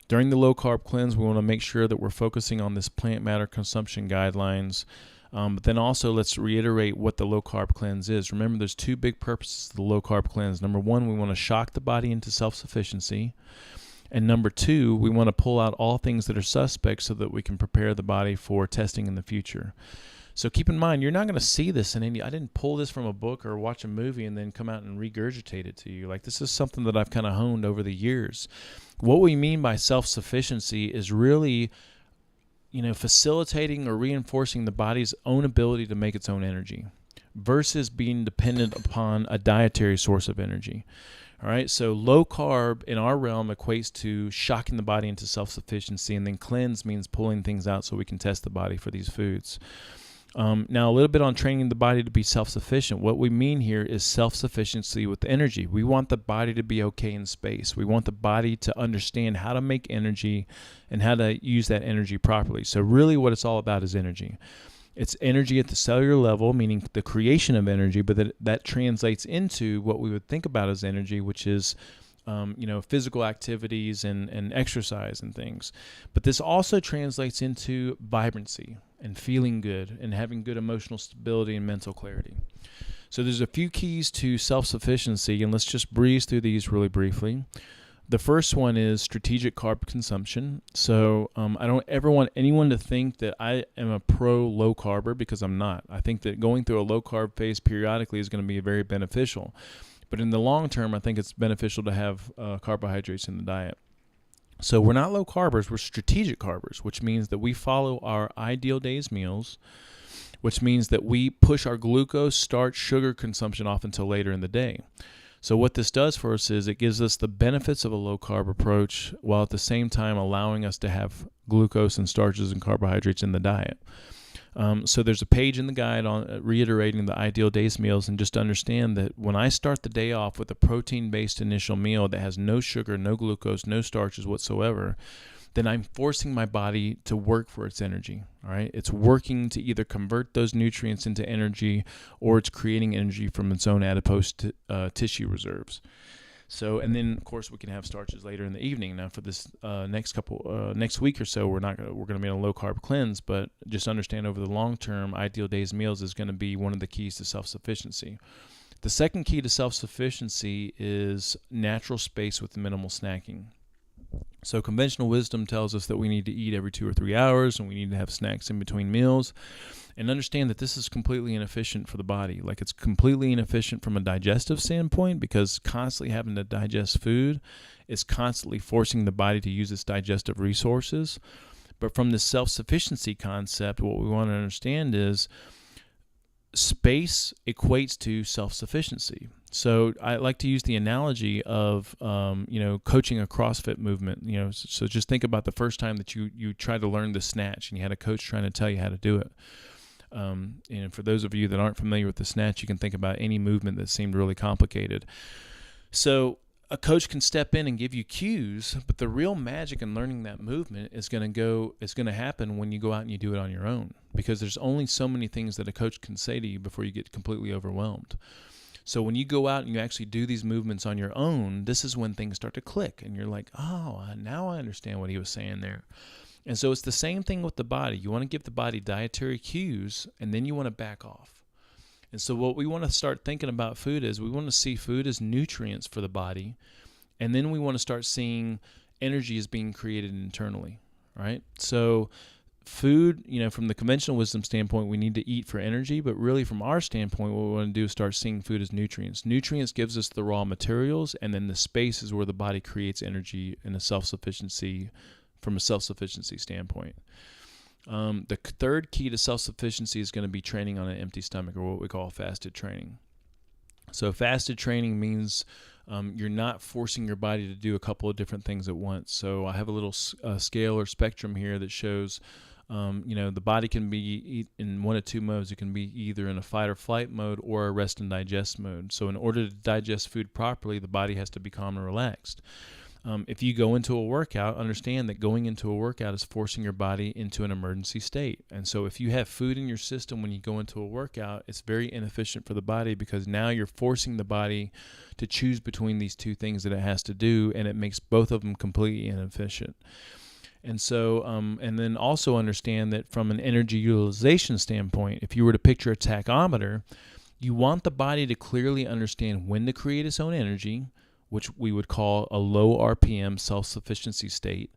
During the low-carb cleanse, we want to make sure that we're focusing on this plant matter consumption guidelines. But then also let's reiterate what the low-carb cleanse is. Remember, there's two big purposes of the low-carb cleanse. Number one, we want to shock the body into self-sufficiency. And number two, we want to pull out all things that are suspect so that we can prepare the body for testing in the future. So keep in mind, you're not going to see this in any... I didn't pull this from a book or watch a movie and then come out and regurgitate it to you. Like, this is something that I've kind of honed over the years. What we mean by self-sufficiency is really... facilitating or reinforcing the body's own ability to make its own energy versus being dependent upon a dietary source of energy. All right, so low carb in our realm equates to shocking the body into self-sufficiency, and then cleanse means pulling things out so we can test the body for these foods. Now, a little bit on training the body to be self-sufficient. What we mean here is self-sufficiency with energy. We want the body to be okay in space. We want the body to understand how to make energy and how to use that energy properly. So really what it's all about is energy. It's energy at the cellular level, meaning the creation of energy, but that translates into what we would think about as energy, which is physical activities and exercise and things. But this also translates into vibrancy and feeling good and having good emotional stability and mental clarity. So there's a few keys to self-sufficiency, and let's just breeze through these really briefly. The first one is strategic carb consumption. So I don't ever want anyone to think that I am a pro low carber, because I'm not. I think that going through a low carb phase periodically is going to be very beneficial. But in the long term, I think it's beneficial to have carbohydrates in the diet. So we're not low carbers, we're strategic carbers, which means that we follow our ideal day's meals, which means that we push our glucose, starch, sugar consumption off until later in the day. So what this does for us is it gives us the benefits of a low carb approach while at the same time allowing us to have glucose and starches and carbohydrates in the diet. So there's a page in the guide on reiterating the ideal day's meals, and just understand that when I start the day off with a protein-based initial meal that has no sugar, no glucose, no starches whatsoever, then I'm forcing my body to work for its energy. All right, it's working to either convert those nutrients into energy, or it's creating energy from its own adipose tissue reserves. So, and then of course we can have starches later in the evening. Now, for this next week or so, we're going to be on a low carb cleanse, but just understand over the long term, ideal days meals is going to be one of the keys to self-sufficiency. The second key to self-sufficiency is natural space with minimal snacking. So conventional wisdom tells us that we need to eat every 2 or 3 hours, and we need to have snacks in between meals. And understand that this is completely inefficient for the body. Like, it's completely inefficient from a digestive standpoint, because constantly having to digest food is constantly forcing the body to use its digestive resources. But from the self-sufficiency concept, what we want to understand is space equates to self-sufficiency. So I like to use the analogy of, coaching a CrossFit movement. So just think about the first time that you tried to learn the snatch and you had a coach trying to tell you how to do it. And for those of you that aren't familiar with the snatch, you can think about any movement that seemed really complicated. So a coach can step in and give you cues, but the real magic in learning that movement is going to happen when you go out and you do it on your own, because there's only so many things that a coach can say to you before you get completely overwhelmed. So when you go out and you actually do these movements on your own, this is when things start to click and you're like, oh, now I understand what he was saying there. And so it's the same thing with the body. You want to give the body dietary cues, and then you want to back off. And so what we want to start thinking about food is we want to see food as nutrients for the body, and then we want to start seeing energy as being created internally, right? So food, from the conventional wisdom standpoint, we need to eat for energy, but really from our standpoint, what we want to do is start seeing food as nutrients. Nutrients gives us the raw materials, and then the space is where the body creates energy in a self-sufficiency, from a self-sufficiency standpoint. The third key to self-sufficiency is going to be training on an empty stomach, or what we call fasted training. So fasted training means you're not forcing your body to do a couple of different things at once. So I have a little scale or spectrum here that shows, the body can be in one of two modes. It can be either in a fight or flight mode or a rest and digest mode. So in order to digest food properly, the body has to be calm and relaxed. If you go into a workout, understand that going into a workout is forcing your body into an emergency state. And so if you have food in your system when you go into a workout, it's very inefficient for the body, because now you're forcing the body to choose between these two things that it has to do, and it makes both of them completely inefficient. And so, and then also understand that from an energy utilization standpoint, if you were to picture a tachometer, you want the body to clearly understand when to create its own energy, which we would call a low RPM self-sufficiency state,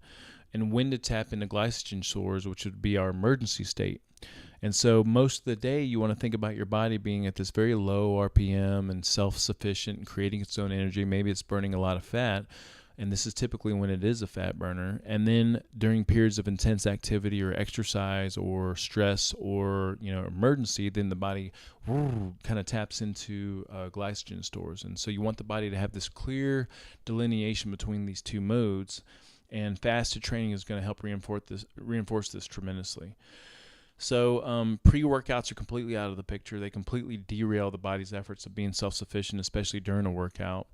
and when to tap into glycogen stores, which would be our emergency state. And so most of the day, you want to think about your body being at this very low RPM and self-sufficient and creating its own energy. Maybe it's burning a lot of fat, and this is typically when it is a fat burner. And then during periods of intense activity or exercise or stress or emergency, then the body kind of taps into glycogen stores. And so you want the body to have this clear delineation between these two modes, and fasted training is going to help reinforce this tremendously. So pre-workouts are completely out of the picture. They completely derail the body's efforts of being self-sufficient, especially during a workout.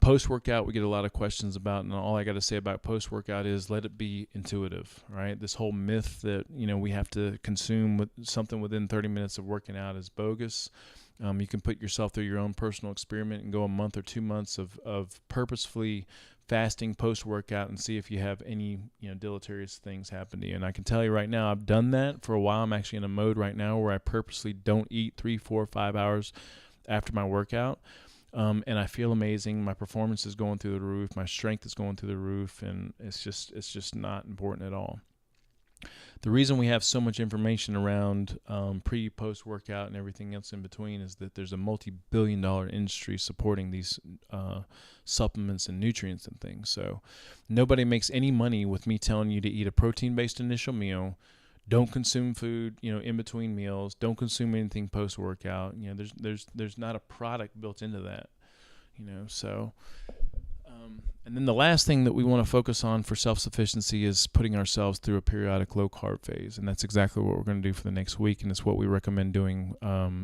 Post-workout, we get a lot of questions about, and all I got to say about post-workout is let it be intuitive, right? This whole myth that, we have to consume something within 30 minutes of working out is bogus. You can put yourself through your own personal experiment and go a month or 2 months of purposefully fasting post-workout and see if you have any deleterious things happen to you. And I can tell you right now, I've done that for a while. I'm actually in a mode right now where I purposely don't eat 3, 4, 5 hours after my workout. And I feel amazing. My performance is going through the roof. My strength is going through the roof, and it's just not important at all. The reason we have so much information around pre-post workout and everything else in between is that there's a multi-billion-dollar industry supporting these supplements and nutrients and things. So nobody makes any money with me telling you to eat a protein-based initial meal. Don't consume food, in between meals. Don't consume anything post-workout. There's not a product built into that, So, and then the last thing that we want to focus on for self-sufficiency is putting ourselves through a periodic low-carb phase, and that's exactly what we're going to do for the next week, and it's what we recommend doing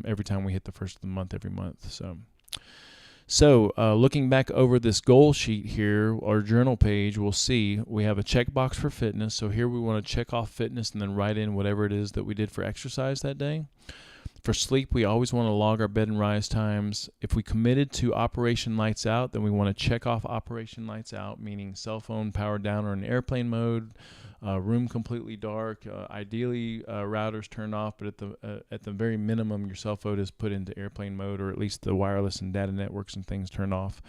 every time we hit the first of the month every month. So looking back over this goal sheet here, our journal page, we'll see we have a checkbox for fitness. So here we want to check off fitness and then write in whatever it is that we did for exercise that day. For sleep, we always want to log our bed and rise times. If we committed to Operation Lights Out, then we want to check off Operation Lights Out, meaning cell phone powered down or in airplane mode, room completely dark, ideally routers turned off, but at the very minimum, your cell phone is put into airplane mode, or at least the wireless and data networks and things turned off.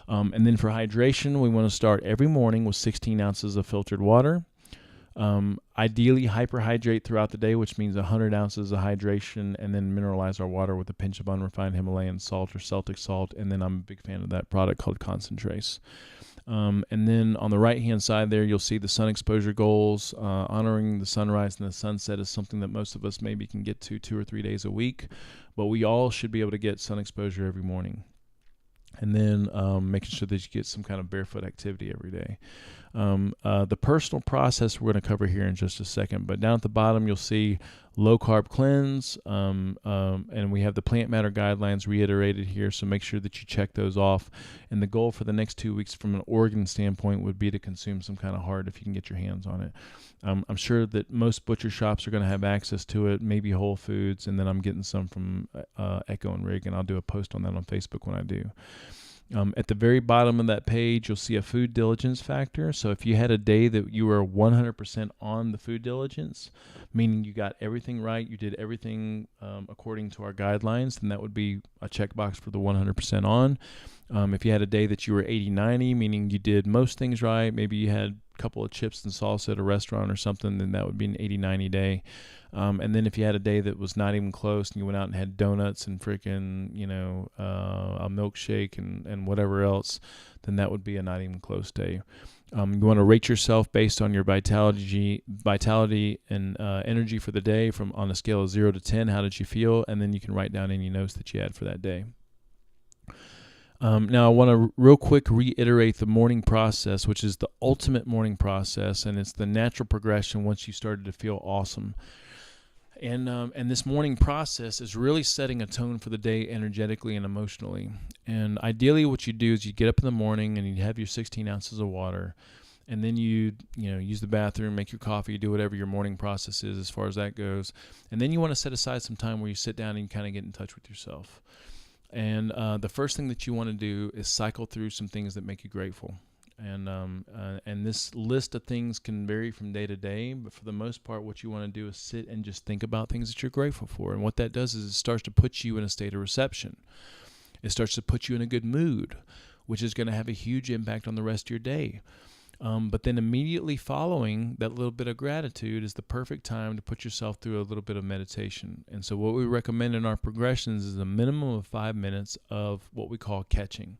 And then for hydration, we want to start every morning with 16 ounces of filtered water. Ideally hyperhydrate throughout the day, which means 100 ounces of hydration, and then mineralize our water with a pinch of unrefined Himalayan salt or Celtic salt. And then I'm a big fan of that product called Concentrace. And then on the right-hand side there, you'll see the sun exposure goals. Honoring the sunrise and the sunset is something that most of us maybe can get to 2 or 3 days a week, but we all should be able to get sun exposure every morning. And then making sure that you get some kind of barefoot activity every day. The personal process we're going to cover here in just a second, but down at the bottom you'll see low carb cleanse, and we have the plant matter guidelines reiterated here, so make sure that you check those off. And the goal for the next 2 weeks from an organ standpoint would be to consume some kind of heart if you can get your hands on it. I'm sure that most butcher shops are going to have access to it, maybe Whole Foods, and then I'm getting some from Echo and Rig, and I'll do a post on that on Facebook when I do. At the very bottom of that page, you'll see a food diligence factor. So if you had a day that you were 100% on the food diligence, meaning you got everything right, you did everything according to our guidelines, then that would be a checkbox for the 100% on. If you had a day that you were 80-90, meaning you did most things right, maybe you had a couple of chips and salsa at a restaurant or something, then that would be an 80-90 day. And then if you had a day that was not even close and you went out and had donuts and freaking, a milkshake and whatever else, then that would be a not even close day. You want to rate yourself based on your vitality and energy for the day on a scale of 0 to 10. How did you feel? And then you can write down any notes that you had for that day. Now, I want to real quick reiterate the morning process, which is the ultimate morning process, and it's the natural progression once you started to feel awesome. And this morning process is really setting a tone for the day energetically and emotionally. And ideally what you do is you get up in the morning and you have your 16 ounces of water, and then you use the bathroom, make your coffee, do whatever your morning process is as far as that goes. And then you want to set aside some time where you sit down and you kind of get in touch with yourself. And the first thing that you want to do is cycle through some things that make you grateful. And this list of things can vary from day to day, but for the most part, what you want to do is sit and just think about things that you're grateful for. And what that does is it starts to put you in a state of reception. It starts to put you in a good mood, which is going to have a huge impact on the rest of your day. But then immediately following that little bit of gratitude is the perfect time to put yourself through a little bit of meditation. And so what we recommend in our progressions is a minimum of 5 minutes of what we call catching.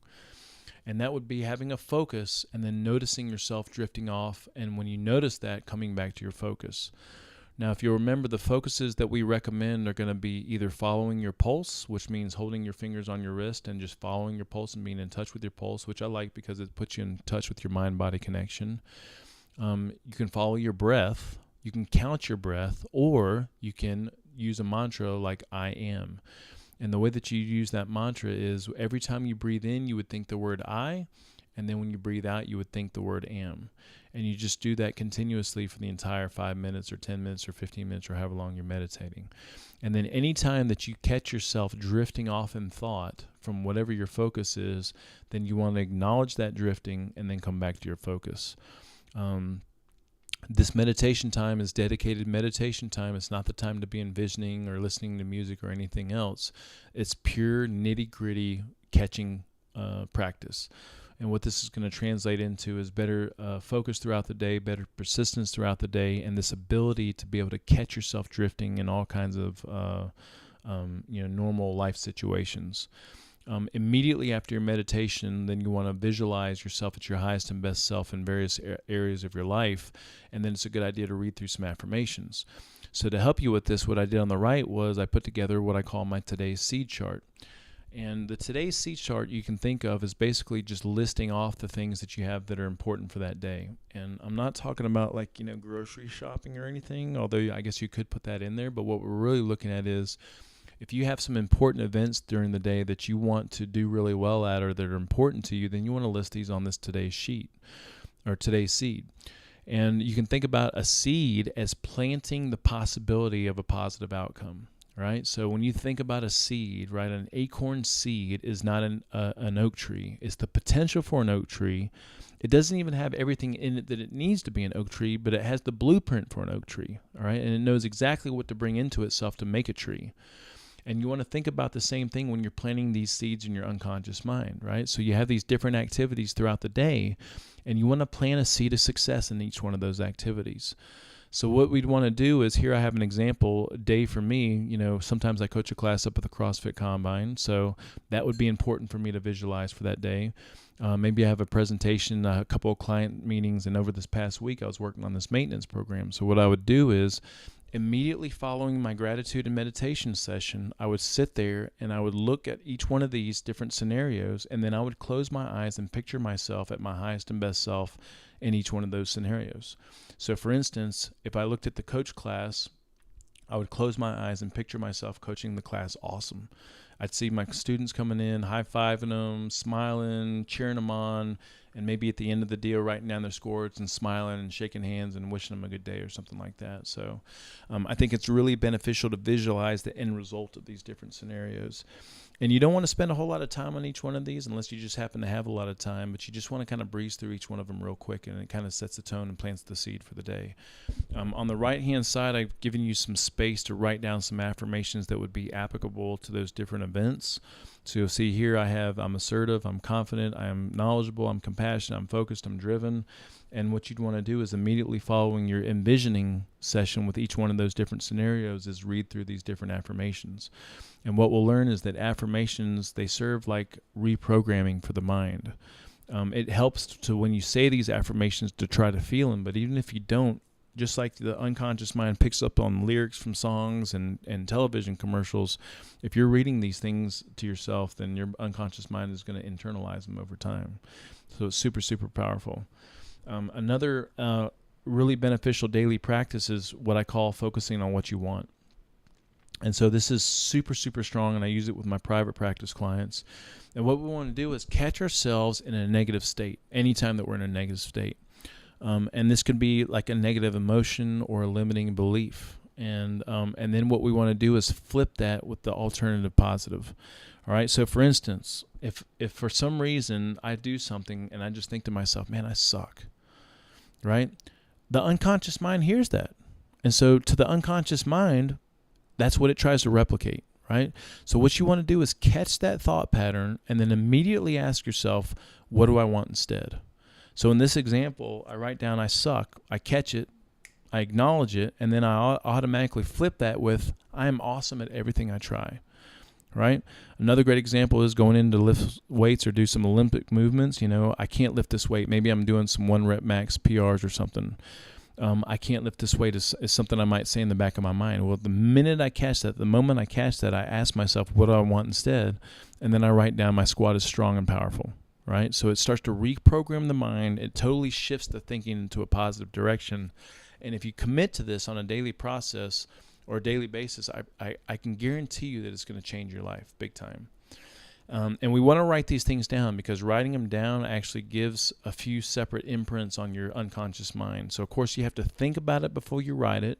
And that would be having a focus and then noticing yourself drifting off. And when you notice that, coming back to your focus. Now, if you remember, the focuses that we recommend are going to be either following your pulse, which means holding your fingers on your wrist and just following your pulse and being in touch with your pulse, which I like because it puts you in touch with your mind-body connection. You can follow your breath. You can count your breath, or you can use a mantra like I am. And the way that you use that mantra is every time you breathe in, you would think the word I, and then when you breathe out, you would think the word am. And you just do that continuously for the entire 5 minutes or 10 minutes or 15 minutes or however long you're meditating. And then anytime that you catch yourself drifting off in thought from whatever your focus is, then you want to acknowledge that drifting and then come back to your focus. This meditation time is dedicated meditation time. It's not the time to be envisioning or listening to music or anything else. It's pure nitty-gritty catching practice. And what this is going to translate into is better focus throughout the day, better persistence throughout the day, and this ability to be able to catch yourself drifting in all kinds of normal life situations. Immediately after your meditation, then you want to visualize yourself at your highest and best self in various areas of your life, and then it's a good idea to read through some affirmations. So to help you with this, what I did on the right was I put together what I call my today's seed chart. And the today's seed chart you can think of as basically just listing off the things that you have that are important for that day. And I'm not talking about grocery shopping or anything, although I guess you could put that in there. But what we're really looking at is if you have some important events during the day that you want to do really well at or that are important to you, then you want to list these on this today's sheet or today's seed. And you can think about a seed as planting the possibility of a positive outcome. Right? So when you think about a seed, right, an acorn seed is not an oak tree. It's the potential for an oak tree. It doesn't even have everything in it that it needs to be an oak tree, but it has the blueprint for an oak tree, all right? And it knows exactly what to bring into itself to make a tree. And you want to think about the same thing when you're planting these seeds in your unconscious mind, right? So you have these different activities throughout the day, and you want to plant a seed of success in each one of those activities. So what we'd want to do is, here I have an example day for me. Sometimes I coach a class up at the CrossFit Combine, so that would be important for me to visualize for that day. Maybe I have a presentation, a couple of client meetings, and over this past week I was working on this maintenance program. So what I would do is, immediately following my gratitude and meditation session, I would sit there and I would look at each one of these different scenarios, and then I would close my eyes and picture myself at my highest and best self in each one of those scenarios. So for instance, if I looked at the coach class, I would close my eyes and picture myself coaching the class awesome. I'd see my students coming in, high-fiving them, smiling, cheering them on, and maybe at the end of the deal writing down their scores and smiling and shaking hands and wishing them a good day or something like that. So I think it's really beneficial to visualize the end result of these different scenarios. And you don't want to spend a whole lot of time on each one of these unless you just happen to have a lot of time, but you just want to kind of breeze through each one of them real quick, and it kind of sets the tone and plants the seed for the day. On the right-hand side, I've given you some space to write down some affirmations that would be applicable to those different events. So you'll see here I'm assertive, I'm confident, I'm knowledgeable, I'm compassionate, I'm focused, I'm driven. And what you'd want to do is immediately following your envisioning session with each one of those different scenarios is read through these different affirmations. And what we'll learn is that affirmations, they serve like reprogramming for the mind. It helps to, when you say these affirmations, to try to feel them. But even if you don't, just like the unconscious mind picks up on lyrics from songs and television commercials, if you're reading these things to yourself, then your unconscious mind is going to internalize them over time. So it's super, super powerful. Another really beneficial daily practice is what I call focusing on what you want. And so this is super, super strong, and I use it with my private practice clients. And what we want to do is catch ourselves in a negative state anytime that we're in a negative state. And this could be like a negative emotion or a limiting belief. And then what we want to do is flip that with the alternative positive. All right. So for instance, if for some reason I do something and I just think to myself, man, I suck. Right. The unconscious mind hears that. And so to the unconscious mind, that's what it tries to replicate. Right. So what you want to do is catch that thought pattern and then immediately ask yourself, what do I want instead? So in this example, I write down I suck, I catch it, I acknowledge it, and then I automatically flip that with I am awesome at everything I try, right? Another great example is going in to lift weights or do some Olympic movements. I can't lift this weight. Maybe I'm doing some 1 rep max PRs or something. I can't lift this weight is something I might say in the back of my mind. Well, the minute I catch that, the moment I catch that, I ask myself, what do I want instead? And then I write down my squat is strong and powerful. Right? So it starts to reprogram the mind. It totally shifts the thinking into a positive direction. And if you commit to this on a daily process or a daily basis, I can guarantee you that it's going to change your life big time. And we want to write these things down because writing them down actually gives a few separate imprints on your unconscious mind. So, of course, you have to think about it before you write it.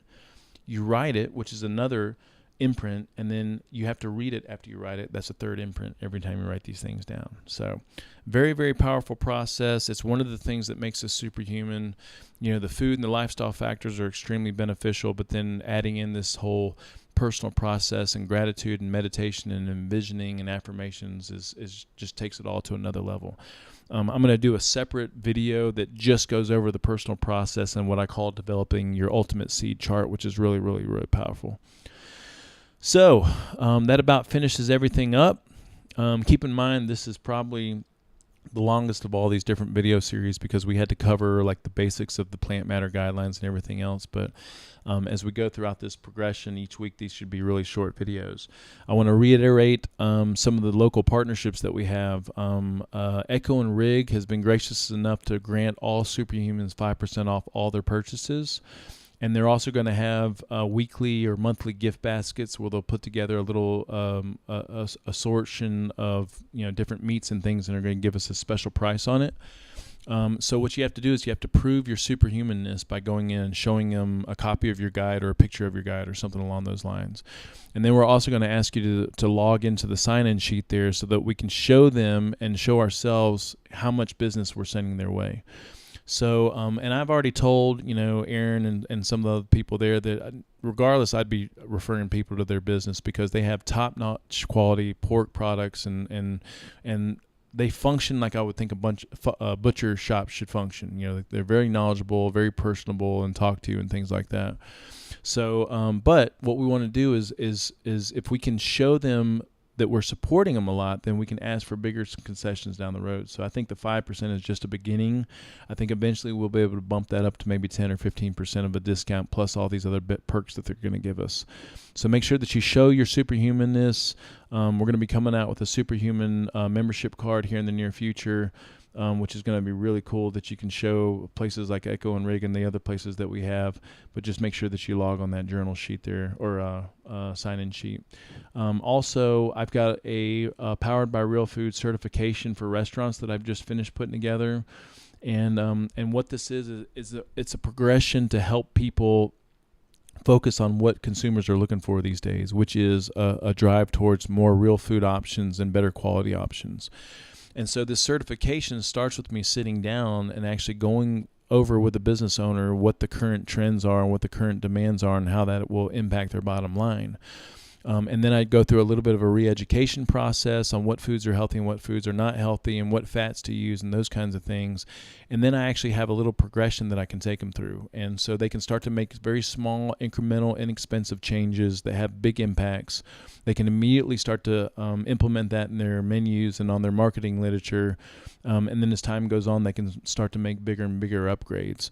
You write it, which is another imprint, and then you have to read it after you write it. That's a third imprint every time you write these things down. So very, very powerful process. It's one of the things that makes us superhuman. The food and the lifestyle factors are extremely beneficial, but then adding in this whole personal process and gratitude and meditation and envisioning and affirmations is just takes it all to another level. I'm going to do a separate video that just goes over the personal process and what I call developing your ultimate seed chart, which is really, really, really powerful. So that about finishes everything up. Keep in mind, this is probably the longest of all these different video series because we had to cover like the basics of the plant matter guidelines and everything else. But as we go throughout this progression each week, these should be really short videos. I want to reiterate some of the local partnerships that we have. Echo and Rig has been gracious enough to grant all superhumans 5% off all their purchases. And they're also going to have weekly or monthly gift baskets where they'll put together a little assortment of different meats and things, and are going to give us a special price on it. So what you have to do is you have to prove your superhumanness by going in and showing them a copy of your guide or a picture of your guide or something along those lines. And then we're also going to ask you to log into the sign-in sheet there so that we can show them and show ourselves how much business we're sending their way. So, and I've already told, Aaron and some of the other people there that regardless, I'd be referring people to their business because they have top-notch quality pork products and they function like I would think a butcher shop should function. They're very knowledgeable, very personable, and talk to you and things like that. So, but what we want to do is if we can show them that we're supporting them a lot, then we can ask for bigger concessions down the road. So I think the 5% is just a beginning. I think eventually we'll be able to bump that up to maybe 10 or 15% of a discount plus all these other perks that they're going to give us. So make sure that you show your superhumanness. We're going to be coming out with a superhuman membership card here in the near future. which is going to be really cool that you can show places like Echo and Rig and the other places that we have, but just make sure that you log on that journal sheet there, or sign-in sheet. Also, I've got a Powered by Real Food certification for restaurants that I've just finished putting together. And what this is it's a progression to help people focus on what consumers are looking for these days, which is a drive towards more real food options and better quality options. And so this certification starts with me sitting down and actually going over with the business owner what the current trends are and what the current demands are and how that will impact their bottom line. And then I'd go through a little bit of a re-education process on what foods are healthy and what foods are not healthy and what fats to use and those kinds of things. And then I actually have a little progression that I can take them through. And so they can start to make very small, incremental, inexpensive changes that have big impacts. They can immediately start to implement that in their menus and on their marketing literature. And then as time goes on, they can start to make bigger and bigger upgrades.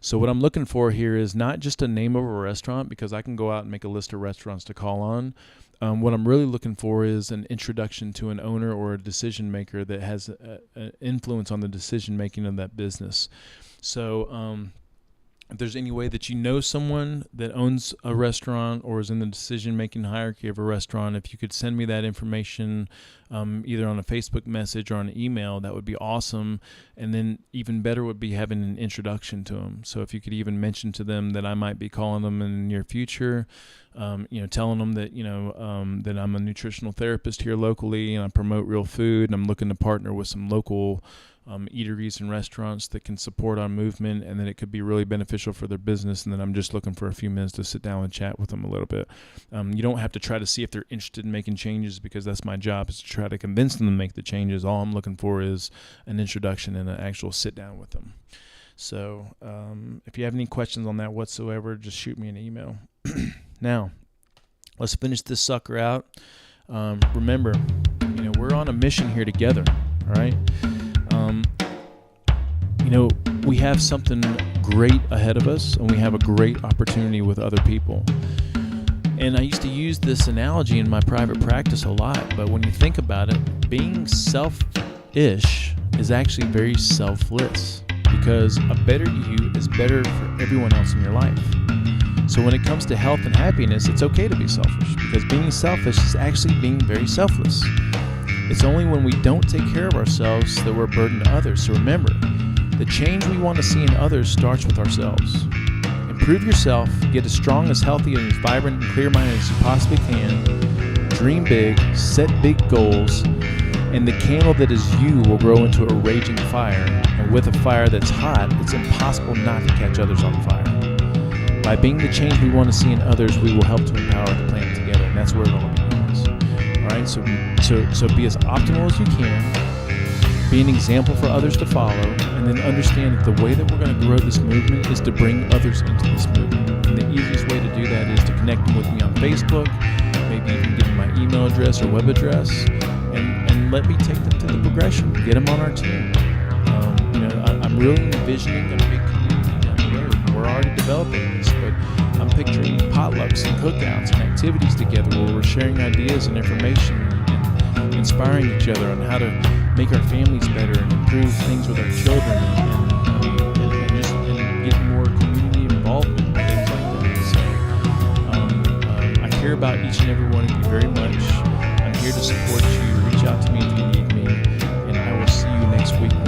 So what I'm looking for here is not just a name of a restaurant, because I can go out and make a list of restaurants to call on. What I'm really looking for is an introduction to an owner or a decision maker that has an influence on the decision making of that business. So if there's any way that you know someone that owns a restaurant or is in the decision-making hierarchy of a restaurant, if you could send me that information either on a Facebook message or on an email, that would be awesome. And then even better would be having an introduction to them. So if you could even mention to them that I might be calling them in the near future, telling them that, that I'm a nutritional therapist here locally and I promote real food and I'm looking to partner with some local eateries and restaurants that can support our movement, and then it could be really beneficial for their business. And then I'm just looking for a few minutes to sit down and chat with them a little bit. You don't have to try to see if they're interested in making changes, because that's my job, is to try to convince them to make the changes. All I'm looking for is an introduction and an actual sit down with them. So if you have any questions on that whatsoever, just shoot me an email. Now, let's finish this sucker out. Remember, we're on a mission here together, all right? We have something great ahead of us, and we have a great opportunity with other people. And I used to use this analogy in my private practice a lot, but when you think about it, being selfish is actually very selfless, because a better you is better for everyone else in your life. So when it comes to health and happiness, it's okay to be selfish, because being selfish is actually being very selfless. It's only when we don't take care of ourselves that we're a burden to others. So remember, the change we want to see in others starts with ourselves. Improve yourself, get as strong, as healthy, and as vibrant and clear-minded as you possibly can. Dream big, set big goals, and the candle that is you will grow into a raging fire. And with a fire that's hot, it's impossible not to catch others on fire. By being the change we want to see in others, we will help to empower the planet together, and that's where it all begins. All right, so be as optimal as you can. Be an example for others to follow, and then understand that the way that we're going to grow this movement is to bring others into this movement. And the easiest way to do that is to connect them with me on Facebook, maybe even give them my email address or web address, and let me take them to the progression, get them on our team. I'm really envisioning a big community down the road. We're already developing this, but I'm picturing potlucks and cookouts and activities together where we're sharing ideas and information and inspiring each other on how to make our families better and improve things with our children and get more community involvement and things like that. So I care about each and every one of you very much. I'm here to support you. Reach out to me if you need me, and I will see you next week.